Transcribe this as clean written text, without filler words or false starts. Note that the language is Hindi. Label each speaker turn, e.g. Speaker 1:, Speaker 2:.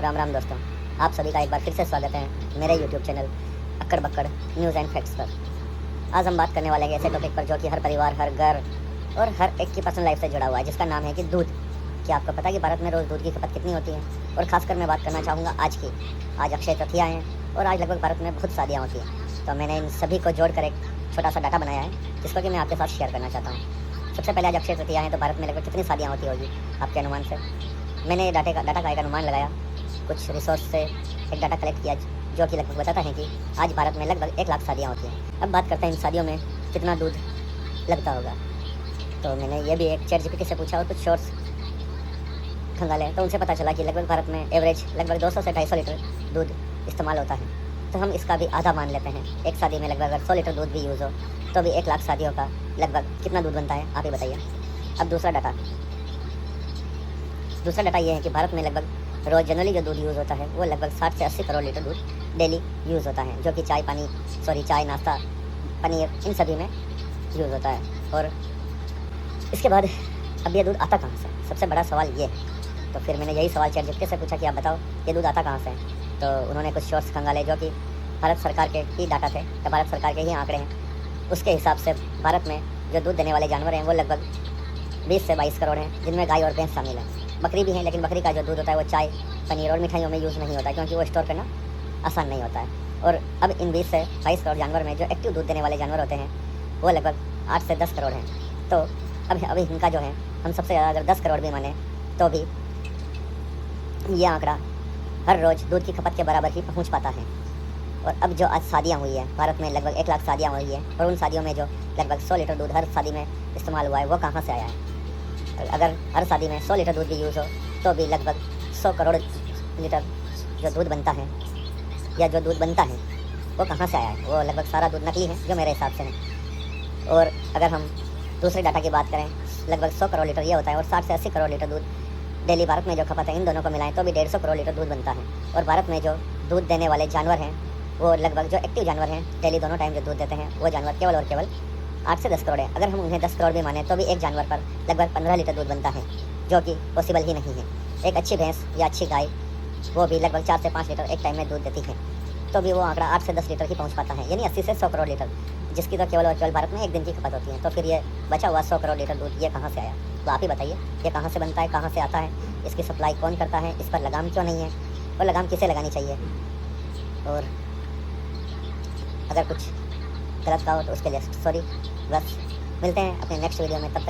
Speaker 1: राम राम दोस्तों, आप सभी का एक बार फिर से स्वागत है मेरे YouTube channel Akkad Bakkad news and facts पर। आज हम बात करने वाले हैं ऐसे टॉपिक पर जो कि हर परिवार, हर घर और हर एक की पर्सनल लाइफ से जुड़ा हुआ है, जिसका नाम है कि दूध। क्या आपको पता है कि भारत में रोज़ दूध की खपत कितनी होती है? और ख़ासकर मैं बात करना चाहूँगा आज की। आज अक्षय तृतीया है और आज लगभग भारत में बहुत शादियाँ होती हैं, तो मैंने इन सभी को जोड़कर एक छोटा सा डाटा बनाया है जिसको कि मैं आपके साथ शेयर करना चाहता हूँ। सबसे पहले आज अक्षय तृतीया है, तो भारत में लगभग कितनी शादियाँ होती होगी आपके अनुमान से? मैंने डाटा का एक अनुमान लगाया, कुछ रिसोर्स से एक डाटा कलेक्ट किया जो कि लगभग बताता है कि आज भारत में लगभग 1 लाख शादियाँ होती हैं। अब बात करते हैं इन शादियों में कितना दूध लगता होगा। तो मैंने ये भी एक ChatGPT से पूछा और कुछ शॉर्ट्स खंगाले, तो उनसे पता चला कि लगभग भारत में एवरेज लगभग 200 से 250 लीटर दूध इस्तेमाल होता है। तो हम इसका भी आधा मान लेते हैं। एक शादी में लगभग अगर 100 लीटर दूध भी यूज़ हो तो भी 1 लाख शादियों का लगभग कितना दूध बनता है, आप ही बताइए। अब दूसरा डाटा ये है कि भारत में लगभग रोज़ जनरली जो दूध यूज़ होता है वो लगभग 60 से 80 करोड़ लीटर दूध डेली यूज़ होता है, जो कि चाय, नाश्ता, पनीर इन सभी में यूज़ होता है। और इसके बाद अब ये दूध आता कहाँ से? सबसे बड़ा सवाल ये है। तो फिर मैंने यही सवाल ChatGPT से पूछा कि आप बताओ ये दूध आता कहाँ से है? तो उन्होंने कुछ सोर्स खंगाले जो कि भारत सरकार के ही डाटा थे या भारत सरकार के ही आंकड़े हैं। उसके हिसाब से भारत में जो दूध देने वाले जानवर हैं वो लगभग 20 से 22 करोड़ हैं, जिनमें गाय और भैंस शामिल है। बकरी भी है, लेकिन बकरी का जो दूध होता है वो चाय, पनीर और मिठाइयों में यूज़ नहीं होता है, क्योंकि वो स्टोर करना आसान नहीं होता है। और अब इन 20 से 22 करोड़ जानवर में जो एक्टिव दूध देने वाले जानवर होते हैं वो लगभग 8 से 10 करोड़ हैं। तो अभी इनका जो है हम सबसे ज़्यादा अगर 10 करोड़ भी माने तो भी ये आंकड़ा हर रोज़ दूध की खपत के बराबर ही पहुँच पाता है। और अब जो आज शादियाँ हुई है भारत में, लगभग 1 लाख शादियाँ हुई है, और उन शादियों में जो लगभग 100 लीटर दूध हर शादी में इस्तेमाल हुआ है वो कहाँ से आया है? अगर हर शादी में 100 लीटर दूध भी यूज़ हो तो भी लगभग 100 करोड़ लीटर जो दूध बनता है या जो दूध बनता है वो कहाँ से आया है? वो लगभग सारा दूध नकली है जो मेरे हिसाब से है। और अगर हम दूसरे डाटा की बात करें, लगभग 100 करोड़ लीटर ये होता है और 60 से 80 करोड़ लीटर दूध डेली भारत में जो खपत है, इन दोनों को मिलाएं तो भी 150 करोड़ लीटर दूध बनता है। और भारत में जो दूध देने वाले जानवर हैं वो लगभग जो एक्टिव जानवर हैं डेली दोनों टाइम जो दूध देते हैं वो जानवर केवल और केवल 8 से 10 करोड़ है। अगर हम उन्हें 10 करोड़ भी माने तो भी एक जानवर पर लगभग 15 लीटर दूध बनता है, जो कि पॉसिबल ही नहीं है। एक अच्छी भैंस या अच्छी गाय वो भी लगभग 4 से 5 लीटर एक टाइम में दूध देती है, तो भी वो आंकड़ा 8 से 10 लीटर ही पहुंच पाता है, यानी 80 से 100 करोड़ लीटर, जिसकी तो केवल और केवल भारत में एक दिन की खपत होती है। तो फिर ये बचा हुआ 100 करोड़ लीटर दूध ये कहाँ से आया? तो आप ही बताइए, ये कहाँ से बनता है, कहाँ से आता है, इसकी सप्लाई कौन करता है, इस पर लगाम क्यों नहीं है और लगाम किसे लगानी चाहिए? और अगर कुछ गलत कहा हो तो उसके लिए सॉरी। बस मिलते हैं अपने नेक्स्ट वीडियो में, तब तक